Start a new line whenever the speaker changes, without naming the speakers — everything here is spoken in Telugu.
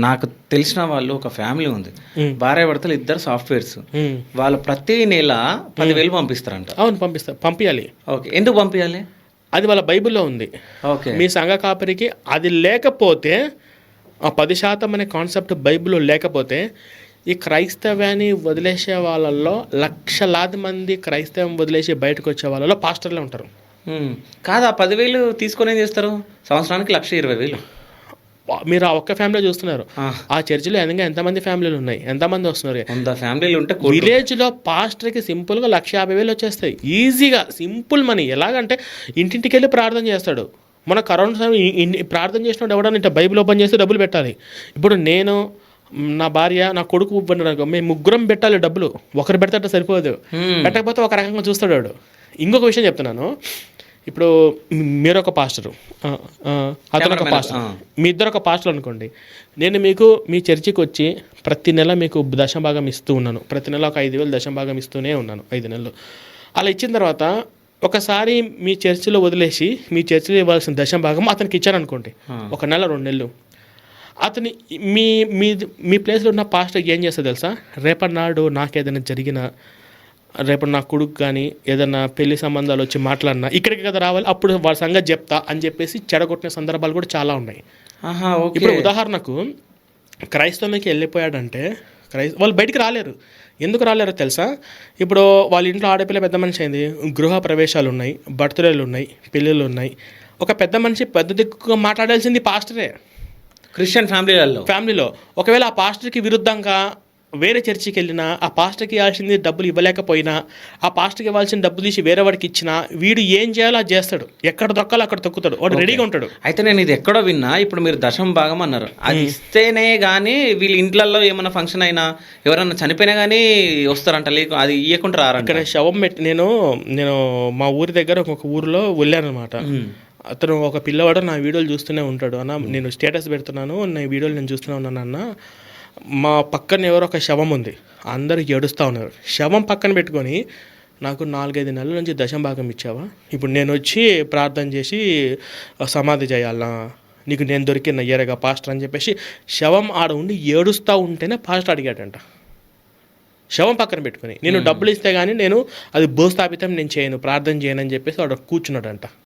నాకు తెలిసిన వాళ్ళు ఒక ఫ్యామిలీ ఉంది. భార్యాభర్తలు ఇద్దరు సాఫ్ట్వేర్స్.
ఉమ్.
వాళ్ళు ప్రతి నెల 10,000 పంపిస్తారంట.
అవును, పంపించాలి.
ఓకే, ఎందుకు పంపించాలి?
అది వాళ్ళ బైబిల్లో ఉంది.
ఓకే,
మీ సంఘ కాపరికి అది లేకపోతే, ఆ 10% అనే కాన్సెప్ట్ బైబిల్లో లేకపోతే, ఈ క్రైస్తవ్యాన్ని వదిలేసే వాళ్ళల్లో లక్షలాది మంది క్రైస్తవం వదిలేసి బయటకు వచ్చే వాళ్ళలో పాస్టర్లే ఉంటారు.
కాదు, ఆ 10,000 తీసుకొని ఏం చేస్తారు? సంవత్సరానికి 1,20,000.
మీరు ఆ ఒక్క ఫ్యామిలీ చూస్తున్నారు. ఆ చర్చిలో ఎంతమంది ఫ్యామిలీలు ఉన్నాయి, ఎంతమంది వస్తున్నారు?
100 ఫ్యామిలీలు ఉంటే
విలేజ్లో పాస్టర్కి సింపుల్గా 1,50,000 వచ్చేస్తాయి ఈజీగా. Simple money. ఎలాగంటే ఇంటింటికి వెళ్ళి ప్రార్థన చేస్తాడు. మన కరోనా సమయం ప్రార్థన చేసినప్పుడు ఎవడన్నా ఇంత బైబిల్ ఓపెన్ చేస్తే డబ్బులు పెట్టాలి. ఇప్పుడు నేను, నా భార్య, నా కొడుకు ఇవ్వడానికి మేము ముగ్గురం పెట్టాలి డబ్బులు. ఒకరు పెడితే సరిపోదు, పెట్టకపోతే ఒక రకంగా చూస్తాడు వాడు. ఇంకొక విషయం చెప్తున్నాను. ఇప్పుడు మీరు ఒక పాస్టరు, అతను ఒక పాస్టర్, మీ ఇద్దరు ఒక పాస్టర్ అనుకోండి. నేను మీకు మీ చర్చికి వచ్చి ప్రతి నెల మీకు దశంభాగం ఇస్తూ ఉన్నాను. ప్రతి నెల ఒక 5,000 దశంభాగం ఇస్తూనే ఉన్నాను 5 నెలలు. అలా ఇచ్చిన తర్వాత ఒకసారి మీ చర్చిలో వదిలేసి మీ చర్చిలో ఇవ్వాల్సిన దశంభాగం అతనికి ఇచ్చారనుకోండి, 1 నెల 2 నెలలు. అతని మీ మీ మీ ప్లేస్లో ఉన్న పాస్టర్ ఏం చేస్తా తెలుసా? రేపటి నాడు నాకేదైనా జరిగినా, రేపు నా కొడుకు కానీ ఏదైనా పెళ్లి సంబంధాలు వచ్చి మాట్లాడినా ఇక్కడికి కదా రావాలి, అప్పుడు వాళ్ళ సంగతి చెప్తా అని చెప్పేసి చెడగొట్టిన సందర్భాలు కూడా చాలా ఉన్నాయి. ఇప్పుడు ఉదాహరణకు క్రైస్తవులకి వెళ్ళిపోయాడంటే వాళ్ళు బయటికి రాలేరు. ఎందుకు రాలేరో తెలుసా? ఇప్పుడు వాళ్ళ ఇంట్లో ఆడపిల్ల పెద్ద మనిషి అయింది, గృహ ప్రవేశాలు ఉన్నాయి, బర్త్డేలు ఉన్నాయి, పెళ్ళిళ్ళు ఉన్నాయి. ఒక పెద్ద మనిషి పెద్ద దిక్కుగా మాట్లాడాల్సింది పాస్టరే.
క్రిస్టియన్ ఫ్యామిలీలో
ఒకవేళ ఆ పాస్టర్కి విరుద్ధంగా వేరే చర్చికి వెళ్ళినా, ఆ పాస్టర్కి ఇవ్వాల్సింది డబ్బులు ఇవ్వలేకపోయినా, ఆ పాస్టర్కి ఇవ్వాల్సిన డబ్బులు తీసి వేరే వాడికి ఇచ్చినా, వీడు ఏం చేయాలో అది చేస్తాడు. ఎక్కడ దొక్కాలో అక్కడ తొక్కుతాడు. వాడు రెడీగా ఉంటాడు.
అయితే నేను ఇది ఎక్కడో విన్నా. ఇప్పుడు మీరు దశంభాగం అన్నారు, అది ఇస్తేనే కానీ వీళ్ళ ఇంట్లలో ఏమైనా ఫంక్షన్ అయినా, ఎవరన్నా చనిపోయినా కానీ వస్తారంట, లేక అది ఇవ్వకుండా రారంట.
ఇక్కడ శవం పెట్టి నేను మా ఊరి దగ్గర ఒక ఊరిలో వెళ్ళానమాట. అతను ఒక పిల్లవాడు నా వీడియోలు చూస్తూనే ఉంటాడు. అన్న, నేను స్టేటస్ పెడుతున్నాను, నా వీడియోలు నేను చూస్తూనే ఉన్నాను అన్న. మా పక్కన ఎవరో ఒక శవం ఉంది, అందరూ ఏడుస్తూ ఉన్నారు. శవం పక్కన పెట్టుకొని నాకు 4-5 నెలల నుంచి దశంభాగం ఇచ్చావా, ఇప్పుడు నేను వచ్చి ప్రార్థన చేసి సమాధి చేయాలా, నీకు నేను దొరికిన ఎరగా పాస్టర్ అని చెప్పేసి శవం ఆడ ఉండి ఏడుస్తూ ఉంటేనే పాస్టర్ అడిగాడంట. శవం పక్కన పెట్టుకొని నేను డబ్బులు ఇస్తే కానీ నేను అది భూస్థాపితం నేను చేయను, ప్రార్థన చేయను అని చెప్పేసి వాడు కూర్చున్నాడంట.